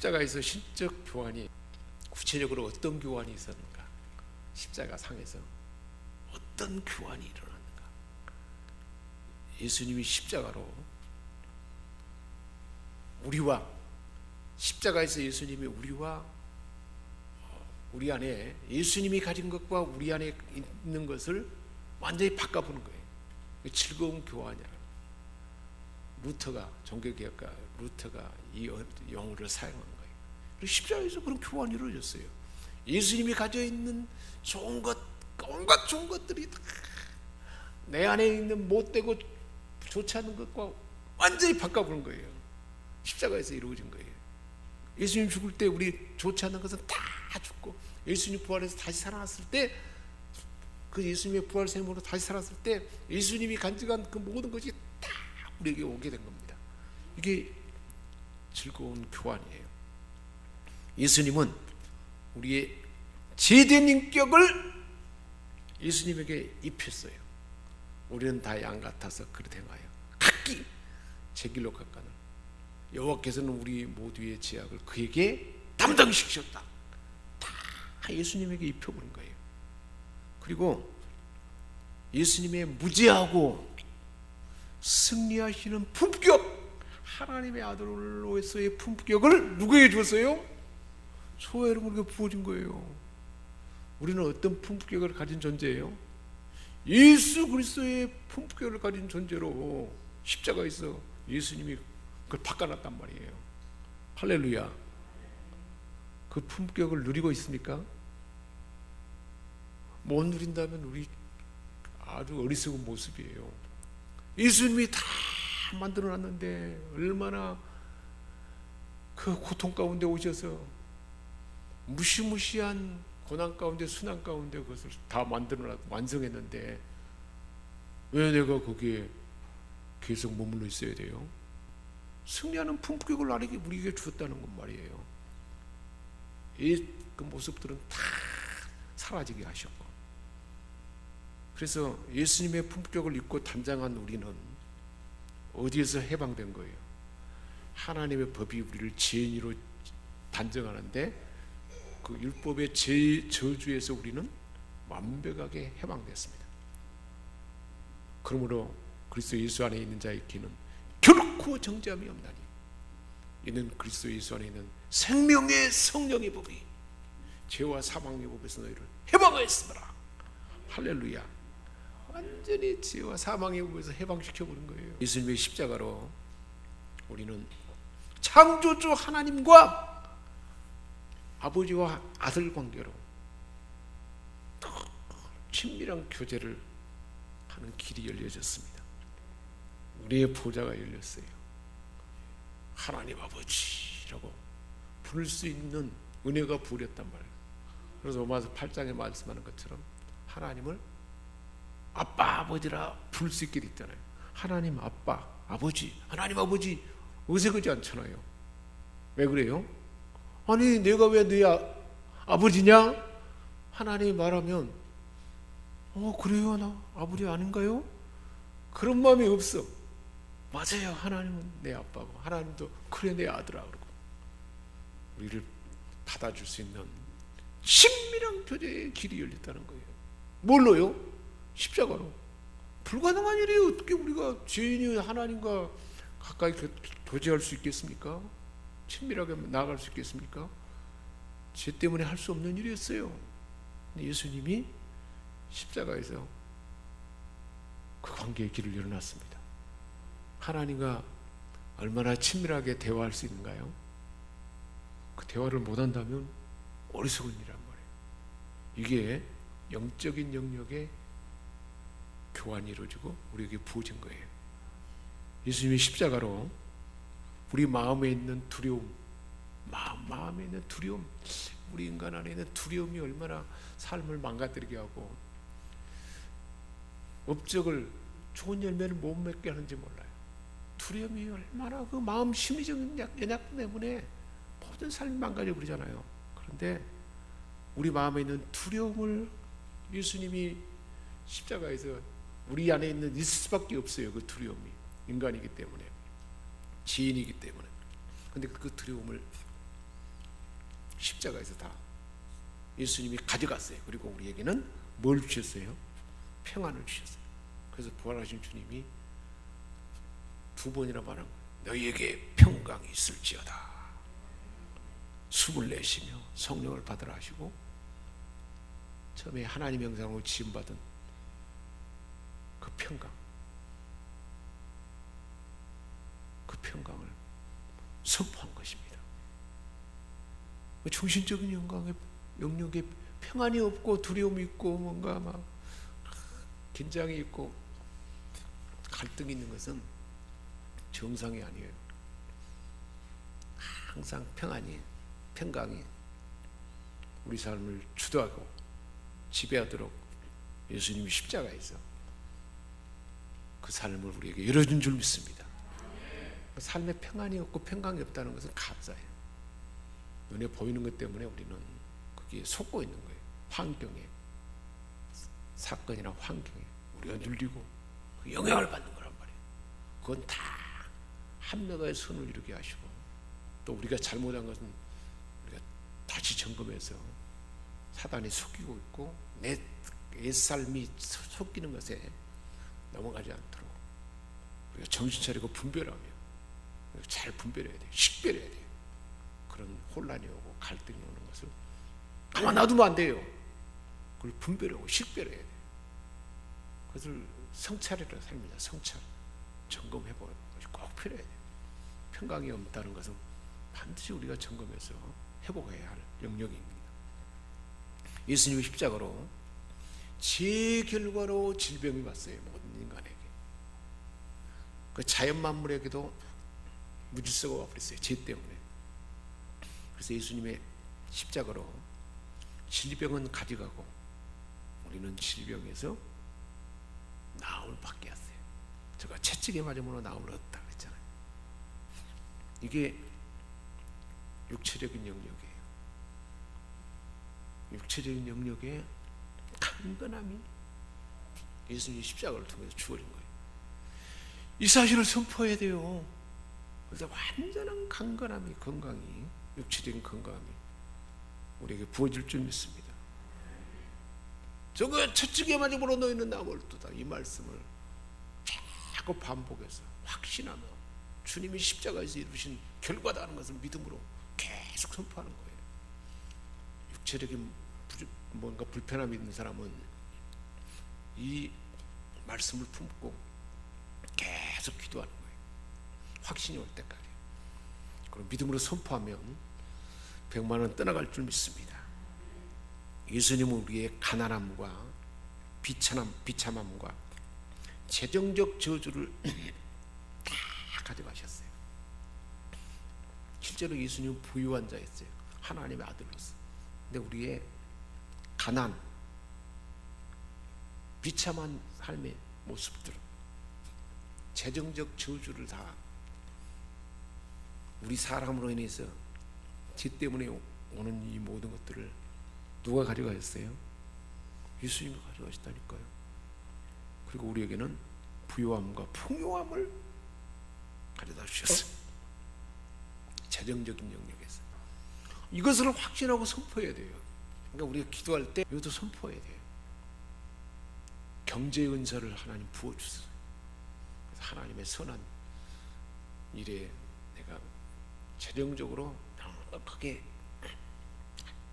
십자가에서 신적 교환이 구체적으로 어떤 교환이 있었는가? 십자가 상에서 어떤 교환이 일어났는가? 예수님이 십자가로 우리와 십자가에서 예수님이 우리와 우리 안에 예수님이 가진 것과 우리 안에 있는 것을 완전히 바꿔보는 거예요. 즐거운 교환이야. 루터가 종교개혁가 루터가 이 용어를 사용한 거예요. 그리고 십자가에서 그런 교환이 이루어졌어요. 예수님이 가져 있는 좋은 것, 온갖 좋은 것들이 다 내 안에 있는 못되고 좋지 않은 것과 완전히 바꿔보는 거예요. 십자가에서 이루어진 거예요. 예수님 죽을 때 우리 좋지 않은 것은 다 죽고, 예수님 부활해서 다시 살아났을 때, 그 예수님의 부활 생명으로 다시 살았을 때 예수님이 간직한 그 모든 것이 다 우리에게 오게 된 겁니다. 이게 즐거운 교환이에요. 예수님은 우리의 제된 인격을 예수님에게 입혔어요. 우리는 다 양 같아서 그릇 행하여 각기 제 길로 가까는 여호와께서는 우리 모두의 죄악을 그에게 담당시키셨다. 다 예수님에게 입혀버린 거예요. 그리고 예수님의 무죄하고 승리하시는 품격, 하나님의 아들로서의 품격을 누구에게 줬어요? 저와 여러분에게 부어진 거예요. 우리는 어떤 품격을 가진 존재예요? 예수 그리스도의 품격을 가진 존재로 십자가에서 예수님이 그걸 바꿔놨단 말이에요. 할렐루야. 그 품격을 누리고 있습니까? 못 누린다면 우리 아주 어리석은 모습이에요. 예수님이 다 만들어놨는데 얼마나 그 고통 가운데 오셔서 무시무시한 고난 가운데 순환 가운데 그것을 다 만들어놨고 완성했는데 왜 내가 거기에 계속 머물러 있어야 돼요? 승리하는 품격을 우리에게 주었다는 것 말이에요. 그 모습들은 다 사라지게 하셨고, 그래서 예수님의 품격을 입고 단장한 우리는 어디에서 해방된 거예요? 하나님의 법이 우리를 죄인으로 단정하는데 그 율법의 저주에서 우리는 완벽하게 해방됐습니다. 그러므로 그리스도 예수 안에 있는 자의 길은 결코 정죄함이 없나니 이는 그리스도 예수 안에 있는 생명의 성령의 법이 죄와 사망의 법에서 너희를 해방하였으므라. 할렐루야. 완전히 죄와 사망의 법에서 해방시켜버린 거예요. 예수님의 십자가로 우리는 창조주 하나님과 아버지와 아들 관계로 친밀한 교제를 하는 길이 열려졌습니다. 우리의 보좌가 열렸어요. 하나님 아버지라고 부를 수 있는 은혜가 부렸단 말이에요. 그래서 로마서 8장에 말씀하는 것처럼 하나님을 아빠 아버지라 부를 수 있게 됐잖아요. 하나님 아빠 아버지, 하나님 아버지 어색하지 않잖아요. 왜 그래요? 아니 내가 왜 너희 아버지냐? 하나님이 말하면 그래요, 나 아버지 아닌가요? 그런 마음이 없어. 맞아요, 하나님은 내 아빠고 하나님도 그래 내 아들아. 그러고 우리를 받아줄 수 있는 친밀한 교제의 길이 열렸다는 거예요. 뭘로요? 십자가로. 불가능한 일이에요. 어떻게 우리가 죄인이 하나님과 가까이 교제할 수 있겠습니까? 친밀하게 나아갈 수 있겠습니까? 죄 때문에 할 수 없는 일이었어요. 근데 예수님이 십자가에서 그 관계의 길을 열어놨습니다. 하나님과 얼마나 친밀하게 대화할 수 있는가요? 그 대화를 못한다면 어리석은 일이란 말이에요. 이게 영적인 영역의 교환이 이루어지고 우리에게 부어진 거예요. 예수님이 십자가로 우리 마음에 있는 두려움, 마음에 있는 두려움, 우리 인간 안에 있는 두려움이 얼마나 삶을 망가뜨리게 하고 업적을 좋은 열매를 못 맺게 하는지 몰라요. 두려움이 얼마나 그 마음 심리적인 연약 때문에 모든 삶이 망가져 버리잖아요. 그런데 우리 마음에 있는 두려움을 예수님이 십자가에서 우리 안에 있을 수밖에 없어요. 그 두려움이 인간이기 때문에, 지인이기 때문에. 그런데 그 두려움을 십자가에서 다 예수님이 가져갔어요. 그리고 우리에게는 뭘 주셨어요? 평안을 주셨어요. 그래서 부활하신 주님이 두 번이나 말한 거예요. 너희에게 평강이 있을지어다. 숨을 내쉬며 성령을 받으라 하시고, 처음에 하나님의 형상으로 지음받은 그 평강을 선포한 것입니다. 정신적인 영역에 평안이 없고 두려움이 있고 뭔가 막 긴장이 있고 갈등이 있는 것은 정상이 아니에요. 항상 평강이 우리 삶을 주도하고 지배하도록 예수님이 십자가에서 그 삶을 우리에게 열어준 줄 믿습니다. 삶에 평안이 없고 평강이 없다는 것은 가짜예요. 눈에 보이는 것 때문에 우리는 거기에 속고 있는 거예요. 환경에, 사건이나 환경에 우리가 눌리고 그 영향을 받는 거란 말이에요. 그건 다 한나라의 선을 이루게 하시고, 또 우리가 잘못한 것은 우리가 다시 점검해서 사단이 속이고 있고 내 삶이 속이는 것에 넘어가지 않도록 우리가 정신 차리고 분별하며 잘 분별해야 돼요. 식별해야 돼요. 그런 혼란이 오고 갈등이 오는 것을 가만 놔두면 안 돼요. 그걸 분별하고 식별해야 돼요. 그것을 성찰이라고 삽니다. 성찰, 점검해보는 것이 꼭 필요해야 돼요. 평강이 없다는 것은 반드시 우리가 점검해서 회복해야 할 영역입니다. 예수님의 십자가로 제 결과로 질병이 왔어요. 모든 인간에게. 그 자연 만물에게도 무질서가 와버렸어요. 죄 때문에. 그래서 예수님의 십자가로 질병은 가져가고 우리는 질병에서 나음을 받게 하세요. 제가 채찍에 맞으므로 나음을 얻다 그랬잖아요. 이게 육체적인 영역이에요. 육체적인 영역에 강건함이 예수님의 십자가를 통해서 주어진 거예요. 이 사실을 선포해야 돼요. 그래서 완전한 강건함이, 건강이, 육체적인 건강이 우리에게 부어질 줄 믿습니다. 저거 채찍에 맞으므로 너희는 나음을 얻도다. 이 말씀을 자꾸 반복해서 확신하며 주님이 십자가에서 이루신 결과다는 것을 믿음으로 계속 선포하는 거예요. 육체적인 뭔가 불편함이 있는 사람은 이 말씀을 품고 계속 기도하는 거예요. 확신이 올 때까지. 그럼 믿음으로 선포하면 100만 원 떠나갈 줄 믿습니다. 예수님은 우리의 가난함과 비참함과 재정적 저주를 다 가져가셨어요. 실제로 예수님은 부유한 자였어요. 하나님의 아들로서. 근데 우리의 가난, 비참한 삶의 모습들, 재정적 저주를 다 우리 사람으로 인해서 죄 때문에 오는 이 모든 것들을 누가 가져가셨어요? 예수님이 가져가셨다니까요. 그리고 우리에게는 부유함과 풍요함을 가져다 주셨어요. 재정적인 영역에서 이것을 확신하고 선포해야 돼요. 그러니까 우리가 기도할 때 이것도 선포해야 돼요. 경제의 은사를 하나님 부어주세요. 그래서 하나님의 선한 일에 내가 재정적으로 넉넉하게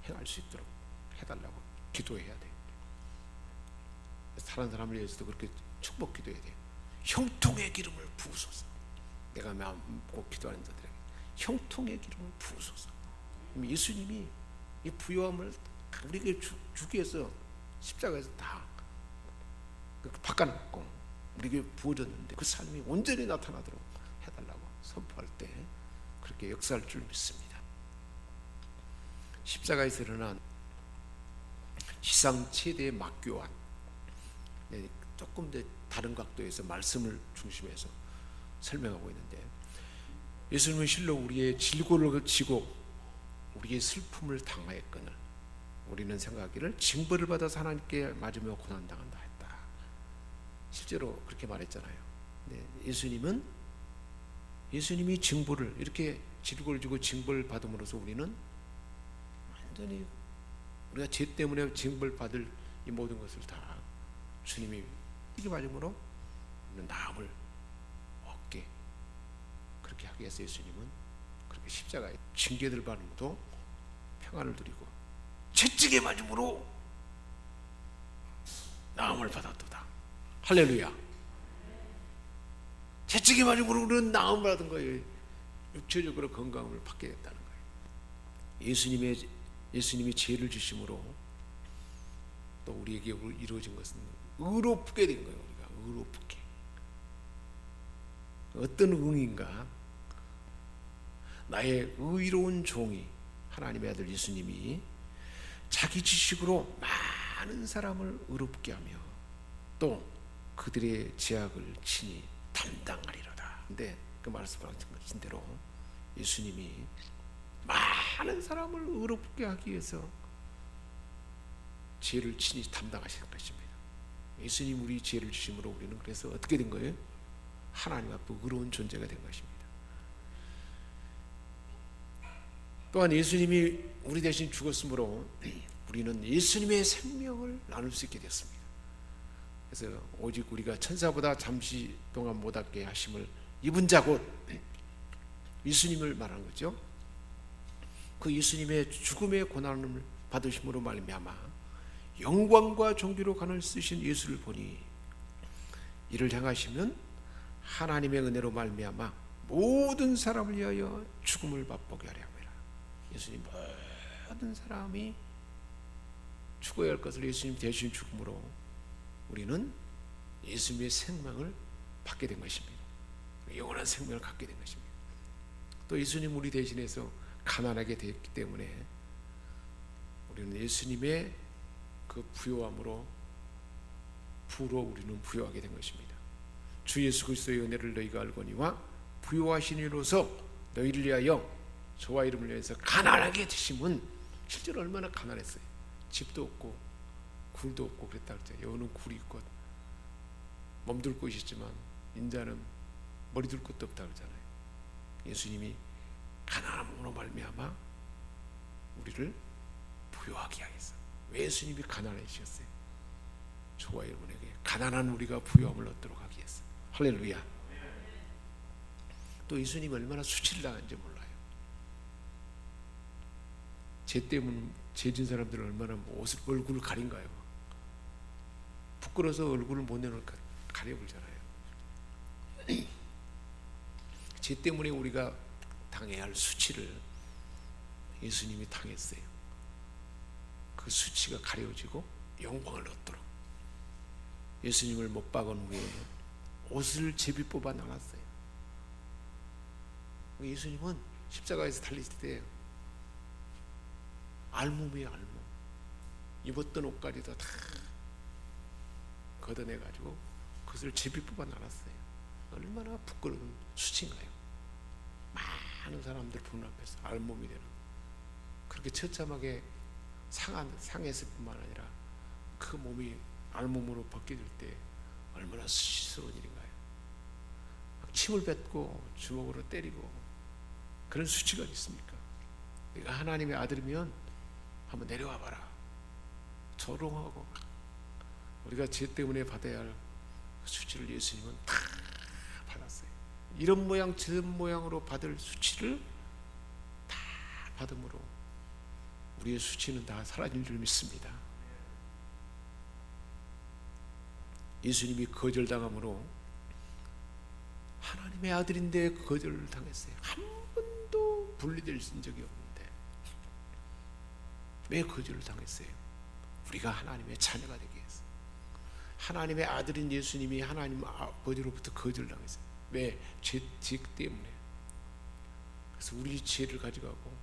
행할 수 있도록 해달라고 기도해야 돼요. 다른 사람을 위해서도 그렇게 축복 기도해야 돼요. 형통의 기름을 부으소서. 내가 꼭 기도하는 자들에게 형통의 기름을 부으소서. 예수님이 이 부요함을 우리에게 주기 위해서 십자가에서 다 바꿔놨고 우리에게 부어졌는데 그 삶이 온전히 나타나도록 해달라고 선포할 때 그렇게 역사할 줄 믿습니다. 십자가에서 일어난 지상 최대의 막교환, 조금 더 다른 각도에서 말씀을 중심해서 설명하고 있는데, 예수님은 실로 우리의 질고를 지고 우리의 슬픔을 당하였거늘 우리는 생각하기를 징벌을 받아서 하나님께 맞으며 고난당한다 했다. 실제로 그렇게 말했잖아요. 예수님이 징벌을 이렇게 질고를 지고 징벌을 받음으로써 우리는 완전히 우리가 죄 때문에 징벌 받을 이 모든 것을 다 주님이 이게 맞음으로 나음을 얻게 그렇게 하기 위해서 예수님은 그렇게 십자가에 징계들 받음도 평안을 누리고 채찍에 맞음으로 나음을 받았도다. 할렐루야. 채찍에 맞음으로 우리는 나음을 받은 거예요. 육체적으로 건강을 받게 됐다는 거예요. 예수님이 죄를 지심으로 또 우리에게 이루어진 것은 의롭게 된 거예요. 우리가 의롭게. 어떤 의인가? 나의 의로운 종이 하나님의 아들 예수님이 자기 지식으로 많은 사람을 의롭게 하며 또 그들의 죄악을 친히 담당하리로다. 근데 그 말씀하신 대로 예수님이 많은 사람을 의롭게 하기 위해서 죄를 친히 담당하신 것입니다. 예수님 우리 죄를 지심으로 우리는 그래서 어떻게 된 거예요? 하나님 앞에 의로운 존재가 된 것입니다. 또한 예수님이 우리 대신 죽었으므로 우리는 예수님의 생명을 나눌 수 있게 됐습니다. 그래서 오직 우리가 천사보다 잠시 동안 못하게 하심을 입은 자 곧 예수님을 말하는 거죠. 그 예수님의 죽음의 고난을 받으심으로 말미암아 영광과 존귀로 간을 쓰신 예수를 보니 이를 향하시면 하나님의 은혜로 말미암아 모든 사람을 위하여 죽음을 맛보게 하려 합니다. 예수님 모든 사람이 죽어야 할 것을 예수님 대신 죽음으로 우리는 예수님의 생명을 받게 된 것입니다. 영원한 생명을 갖게 된 것입니다. 또 예수님 우리 대신해서 가난하게 되었기 때문에 우리는 예수님의 그 부요함으로 부로 우리는 부요하게 된 것입니다. 주 예수 그리스도의 은혜를 너희가 알거니와 부요하신 이로서 너희를 위하여 저와 이름을 위해서 가난하게 되심은 실제로 얼마나 가난했어요. 집도 없고 굴도 없고 그랬다 그랬죠. 여우는 굴이 있고 몸둘 곳이 있지만 인자는 머리둘 곳도 없다 그러잖아요. 예수님이 가난함으로 말미암아 우리를 부요하게 하겠어. 왜 예수님이 가난해지셨어요? 저와 여러분에게 가난한 우리가 부요함을 얻도록 하기 위해서. 할렐루야. 또 예수님이 얼마나 수치를 당한지 몰라요. 죄 때문에 죄진 사람들은 얼마나 얼굴을 가린가요? 부끄러워서 얼굴을 못 내놓을까 가려불잖아요. 죄 때문에 우리가 당해야 할 수치를 예수님이 당했어요. 그 수치가 가려지고 영광을 얻도록 예수님을 못 박은 후에 옷을 제비 뽑아 나갔어요. 예수님은 십자가에서 달리실 때 알몸이에요. 알몸. 입었던 옷까지도 다 걷어내가지고 그것을 제비 뽑아 나갔어요. 얼마나 부끄러운 수치인가요? 많은 사람들 보는 앞에서 알몸이 되는 그렇게 처참하게 상했을 뿐만 아니라 그 몸이 알몸으로 벗겨질 때 얼마나 수치스러운 일인가요? 막 침을 뱉고 주먹으로 때리고 그런 수치가 있습니까? 네가 하나님의 아들이면 한번 내려와 봐라. 조롱하고 우리가 죄 때문에 받아야 할 수치를 예수님은 다 받았어요. 이런 모양 저런 모양으로 받을 수치를 다 받음으로 우리의 수치는 다 사라질 줄 믿습니다. 예수님이 거절당함으로 하나님의 아들인데 거절을 당했어요. 한 번도 분리될 적이 없는데 왜 거절을 당했어요? 우리가 하나님의 자녀가 되기 위해서. 하나님의 아들인 예수님이 하나님 아버지로부터 거절당했어요. 왜? 죄 때문에. 그래서 우리 죄를 가져가고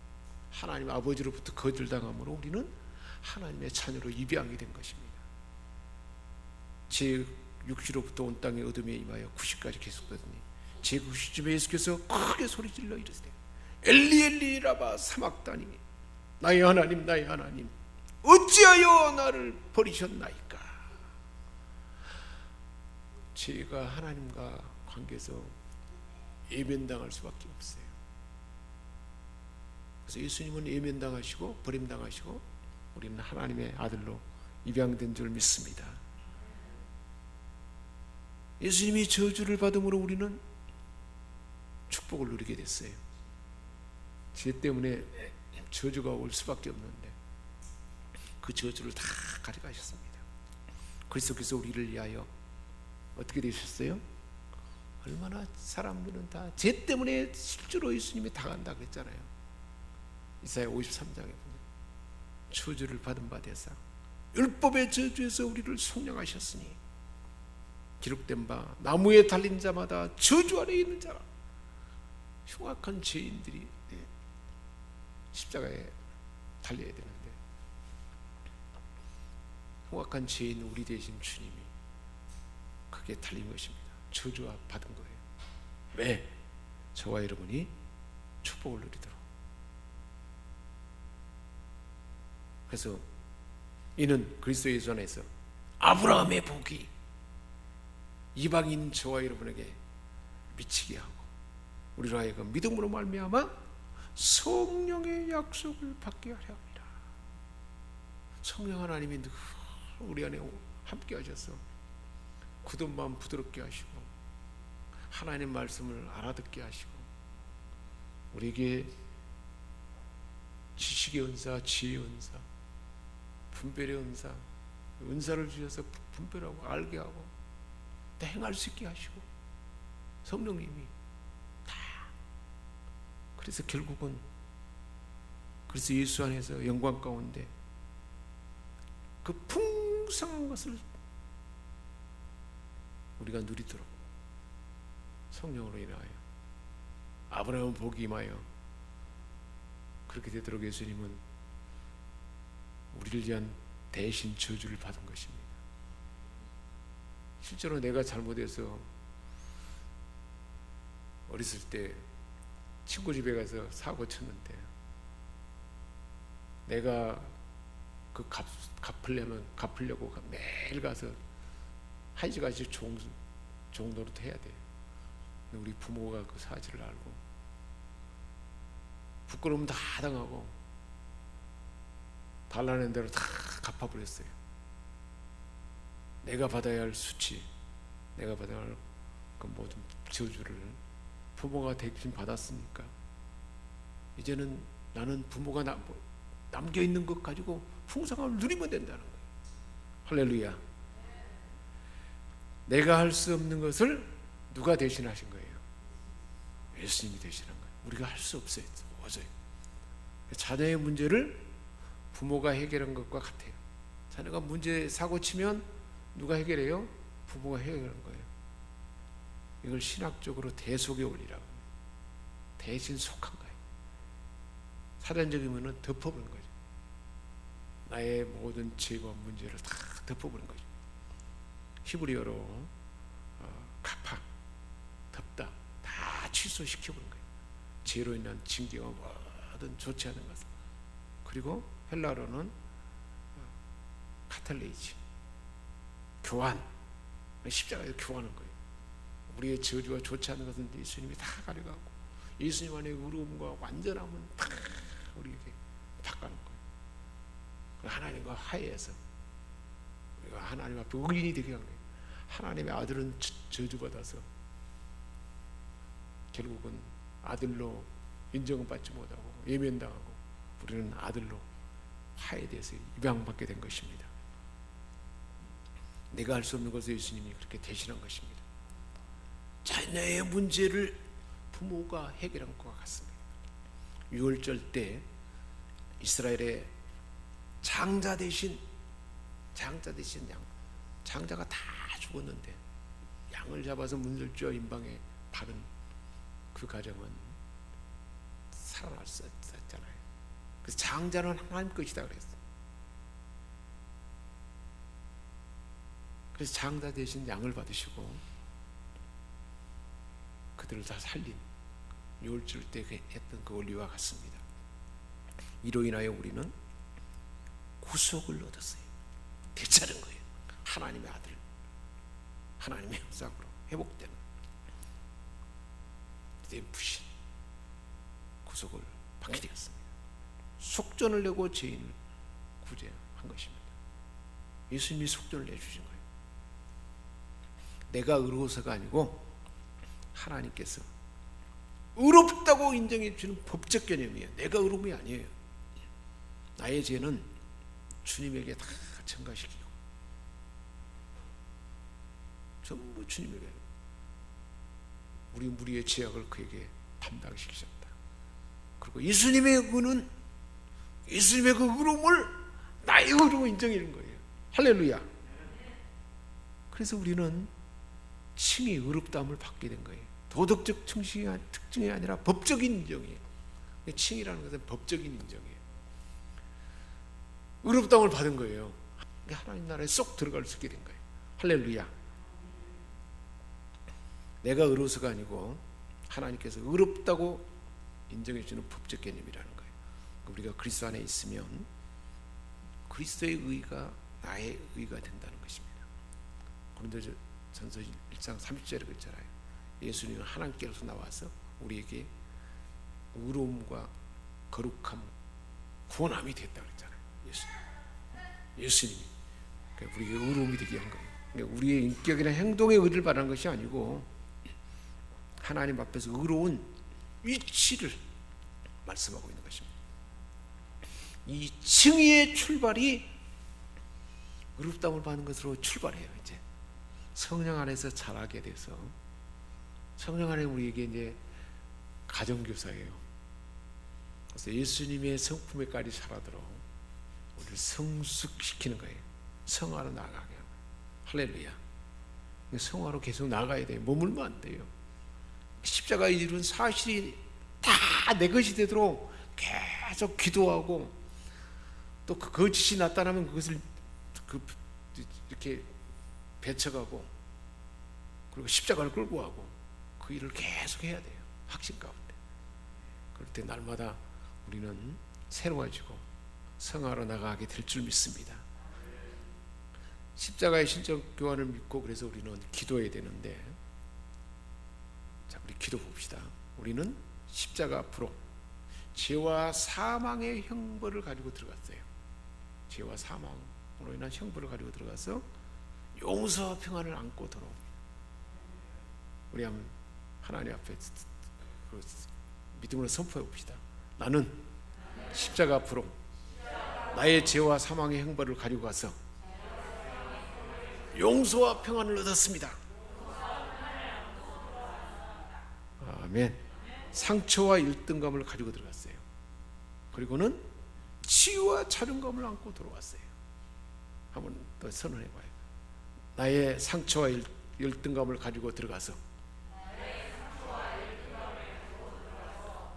하나님 아버지로부터 거절당함으로 우리는 하나님의 자녀로 입양이 된 것입니다. 제 6시로부터 온 땅의 어둠에 임하여 90까지 계속되더니 제 90쯤에 예수께서 크게 소리질러 이르시되 엘리 엘리 라바 사막다니 나의 하나님 나의 하나님 어찌하여 나를 버리셨나이까. 제가 하나님과 관계에서 예면당할 수밖에 없어요. 그래서 예수님은 예면당하시고 버림당하시고 우리는 하나님의 아들로 입양된 줄 믿습니다. 예수님이 저주를 받음으로 우리는 축복을 누리게 됐어요. 죄 때문에 저주가 올 수밖에 없는데 그 저주를 다 가져가셨습니다. 그리스도께서 우리를 위하여 어떻게 되셨어요? 얼마나 사람들은 다 죄 때문에 실제로 예수님이 당한다 그랬잖아요. 이사야 53장에 보면 저주를 받은 바 되사 율법의 저주에서 우리를 속량하셨으니 기록된 바 나무에 달린 자마다 저주 아래 있는 자라. 흉악한 죄인들이 십자가에 달려야 되는데 흉악한 죄인 우리 대신 주님이 그게 달린 것입니다. 저주와 받은 거예요. 왜? 저와 여러분이 축복을 누리도록. 그래서 이는 그리스도 예수 안에서 아브라함의 복이 이방인 저와 여러분에게 미치게 하고 우리로 하여금 믿음으로 말미암아 성령의 약속을 받게 하려 합니다. 성령 하나님이 늘 우리 안에 함께 하셔서 굳은 마음 부드럽게 하시고 하나님 말씀을 알아듣게 하시고 우리에게 지식의 은사, 지혜의 은사, 분별의 은사, 은사를 주셔서 분별하고 알게 하고 또 행할 수 있게 하시고 성령님이 다. 그래서 결국은 그래서 예수 안에서 영광 가운데 그 풍성한 것을 우리가 누리도록 성령으로 인하여 아브라함은 복이 임하여 그렇게 되도록 예수님은 우리를 위한 대신 저주를 받은 것입니다. 실제로 내가 잘못해서 어렸을 때 친구 집에 가서 사고 쳤는데 내가 그 갚으려고 매일 가서 1시간씩 종노릇 해야 돼요. 우리 부모가 그 사실을 알고 부끄러움 다 당하고 달라는 대로 다 갚아버렸어요. 내가 받아야 할 수치, 내가 받아야 할 그 모든 저주를 부모가 대신 받았으니까 이제는 나는 부모가 남겨있는 것 가지고 풍성함을 누리면 된다는 거예요. 할렐루야. 내가 할 수 없는 것을 누가 대신하신 거예요? 예수님이 대신한 거예요. 우리가 할 수 없어요. 어서요. 자녀의 문제를 부모가 해결한 것과 같아요. 자녀가 문제 사고 치면 누가 해결해요? 부모가 해결하는 거예요. 이걸 신학적으로 대속의 원리라고 합니다. 대신 속한 거예요. 사단적이면 덮어버린 거죠. 나의 모든 죄와 문제를 다 덮어버린 거죠. 히브리어로 갚아, 덮다, 다 취소시켜버린 거예요. 죄로 인한 징계와 모든 좋지 않은 것을. 그리고 헬라어로는 카탈레이지, 교환, 십자가에서 교환한 거예요. 우리의 저주와 좋지 않은 것은 예수님이 다 가져가고 예수님 안에 의로움과 완전함은 다 우리에게 바꿔놓은 거예요. 하나님과 화해해서 우리가 하나님 앞에 의인이 되게 한 거예요. 하나님의 아들은 저주받아서 결국은 아들로 인정은 받지 못하고 예면당하고 우리는 아들로 화해돼서 입양받게 된 것입니다. 내가 할 수 없는 것을 예수님이 그렇게 대신한 것입니다. 자녀의 문제를 부모가 해결한 것과 같습니다. 유월절 때 이스라엘의 장자 대신 양, 장자가 다 죽었는데 양을 잡아서 문설주와 임방에 바른 그 가정은 살아날 수 없었잖아요. 그래서 장자는 하나님 것이다 그랬어요. 그래서 장자 대신 양을 받으시고 그들을 다 살린 유월절 때 했던 그 원리와 같습니다. 이로 인하여 우리는 구속을 얻었어요. 되찾은 거예요. 하나님의 아들, 하나님의 형상으로 회복되는 리뎀프션, 구속을 받게 되었습니다. 속전을 내고 죄인을 구제한 것입니다. 예수님이 속전을 내주신 거예요. 내가 의로워서가 아니고 하나님께서 의롭다고 인정해 주는 법적 개념이에요. 내가 의로움이 아니에요. 나의 죄는 주님에게 다 전가시키고 전부 주님에게 우리 무리의 죄악을 그에게 담당시키셨다. 그리고 예수님의 의는 예수님의 그 의로움을 나의 의로 인정해 준 거예요. 할렐루야. 그래서 우리는 칭의 의롭다함을 받게 된 거예요. 도덕적 특징이 아니라 법적인 인정이에요. 칭이라는 것은 법적인 인정이에요. 의롭다함을 받은 거예요. 하나님 나라에 쏙 들어갈 수 있게 된 거예요. 할렐루야. 내가 의로워서가 아니고 하나님께서 의롭다고 인정해 주는 법적 개념이라는 거예요. 우리가 그리스도 안에 있으면 그리스도의 의가 나의 의가 된다는 것입니다. 고린도전서 1장 30절에 그랬잖아요. 예수님은 하나님께로서 나와서 우리에게 의로움과 거룩함, 구원함이 됐다 그랬잖아요. 예수님이 그러니까 우리에게 의로움이 되게 한 거예요. 그러니까 우리의 인격이나 행동의 의를 바라는 것이 아니고 하나님 앞에서 의로운 위치를 말씀하고 있는 것입니다. 이 칭의의 출발이 의롭다함을 받는 것으로 출발해요. 이제 성령 안에서 자라게 돼서 성령 안에 우리에게 이제 가정교사예요. 그래서 예수님의 성품에까지 자라도록 우리를 성숙시키는 거예요. 성화로 나아가게 하는 거예요. 할렐루야. 성화로 계속 나가야 돼요. 머물면 안 돼요. 십자가에 이룬 사실이 다 내 것이 되도록 계속 기도하고 또 그 거짓이 나타나면 그것을 이렇게 배척하고 그리고 십자가를 끌고 가고 그 일을 계속 해야 돼요. 확신 가운데. 그럴 때 날마다 우리는 새로워지고 성화로 나가게 될 줄 믿습니다. 십자가의 신적 교환을 믿고 그래서 우리는 기도해야 되는데, 자, 우리 기도 봅시다. 우리는 십자가 앞으로 죄와 사망의 형벌을 가지고 들어갔어요. 죄와 사망으로 인한 형벌을 가지고 들어가서 용서와 평안을 안고 돌아옵니다. 우리 한번 하나님 앞에 믿음으로 선포해 봅시다. 나는 십자가 앞으로 나의 죄와 사망의 형벌을 가지고 가서 용서와 평안을 얻었습니다. 아멘. 상처와 일등감을 가지고 들어갔어요. 그리고는 치유와 자존감을 안고 들어왔어요. 한번 더 선언해 봐요. 나의 상처와 일등감을 가지고 들어가서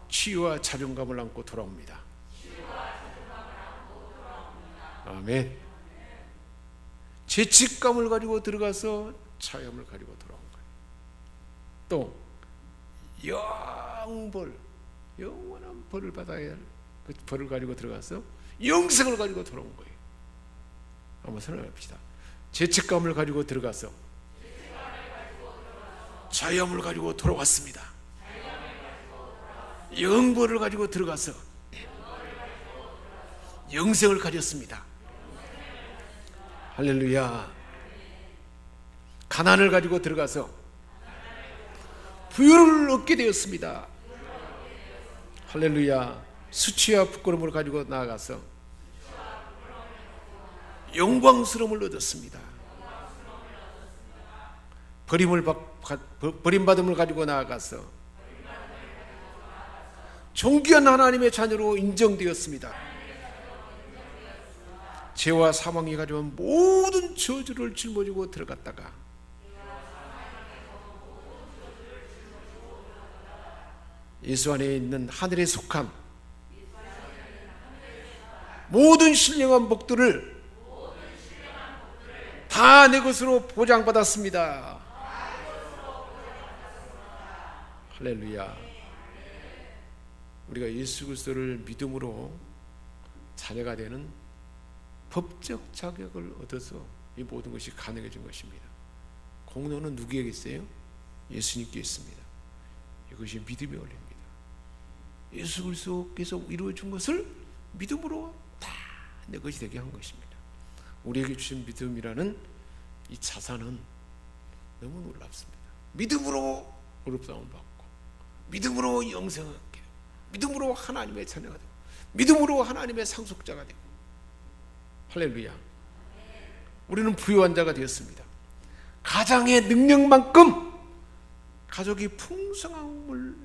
치유와 자존감을 안고 돌아옵니다. 아멘. 죄책감을 가지고 들어가서 차염을 가지고 돌아온 거예요. 또 영원한 벌을 받아야 할 그 벌을 가지고 들어가서 영생을 가지고 돌아온 거예요. 한번 선언합시다. 죄책감을 가지고 들어가서 자염을 가지고 돌아왔습니다. 영벌을 가지고 들어가서 영생을 가졌습니다. 할렐루야. 가난을 가지고 들어가서 부유를 얻게 되었습니다. 할렐루야. 수치와 부끄러움을 가지고 나아가서 영광스러움을 얻었습니다. 버림받음을 가지고 나아가서 존귀한 하나님의 자녀로 인정되었습니다. 죄와 사망이 가져온 모든 저주를 짊어지고 들어갔다가 예수 안에 있는 하늘에 속한 모든 신령한 복들을 다 내 것으로 보장받았습니다. 할렐루야. 우리가 예수 그리스도를 믿음으로 자녀가 되는 법적 자격을 얻어서 이 모든 것이 가능해진 것입니다. 공로는 누구에게 있어요? 예수님께 있습니다. 이것이 믿음의 원리입니다. 예수 그리스도께서 이루어준 것을 믿음으로 다 내 것이 되게 한 것입니다. 우리에게 주신 믿음이라는 이 자산은 너무 놀랍습니다. 믿음으로 어렵다함을 받고, 믿음으로 영생을 얻게 되고, 믿음으로 하나님의 자녀가 되고, 믿음으로 하나님의 상속자가 되고. 할렐루야. 우리는 부유한 자가 되었습니다. 가장의 능력만큼 가족이 풍성함을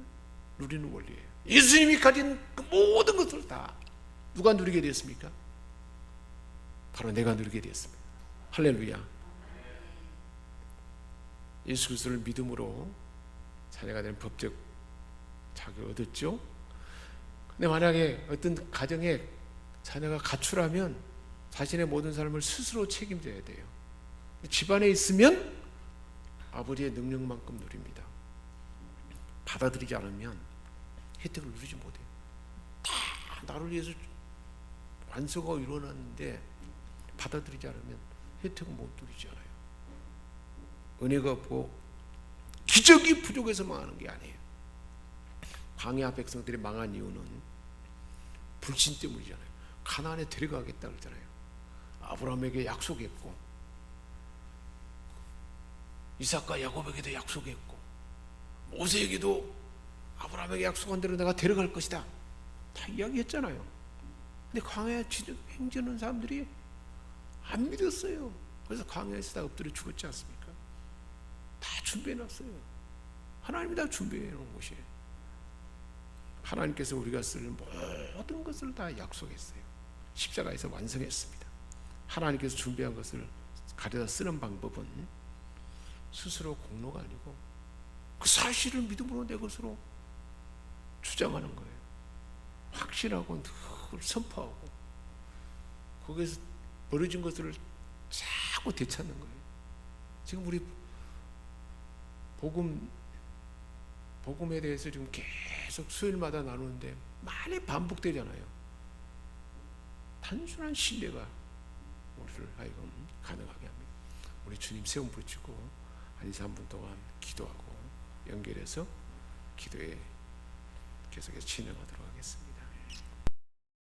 누리는 원리예요. 예수님이 가진 그 모든 것을 다 누가 누리게 되었습니까? 바로 내가 누리게 되었습니다. 할렐루야. 예수 그리스도를 믿음으로 자녀가 되는 법적 자격을 얻었죠. 근데 만약에 어떤 가정에 자녀가 가출하면 자신의 모든 삶을 스스로 책임져야 돼요. 집안에 있으면 아버지의 능력만큼 누립니다. 받아들이지 않으면 혜택을 누리지 못해요. 다 나를 위해서 완성하고 이루어놨는데 받아들이지 않으면 혜택을 못 누리지 않아요. 은혜가 없고 기적이 부족해서 망하는 게 아니에요. 광야 백성들이 망한 이유는 불신 때문이잖아요. 가나안에 데려가겠다 그러잖아요. 아브라함에게 약속했고, 이삭과 야곱에게도 약속했고, 모세에게도 아브라함에게 약속한 대로 내가 데려갈 것이다 다 이야기했잖아요. 근데 광야에 행진하는 사람들이 안 믿었어요. 그래서 광야에서 다 엎드려 죽었지 않습니까? 다 준비해놨어요. 하나님이 다 준비해놓은 것이에요. 하나님께서 우리가 쓸 모든 것을 다 약속했어요. 십자가에서 완성했습니다. 하나님께서 준비한 것을 가져다 쓰는 방법은 스스로 공로가 아니고 그 사실을 믿음으로 내 것으로 주장하는 거예요. 확신하고 늘 선포하고 거기에서 벌어진 것들을 자꾸 되찾는 거예요. 지금 우리 복음에 대해서 지금 계속 수요일마다 나누는데 많이 반복되잖아요. 단순한 신뢰가 우리를 하여금 가능하게 합니다. 우리 주님 세움 붙이고 한 2, 3분 동안 기도하고 연결해서 기도에 계속해서 진행하도록 하겠습니다.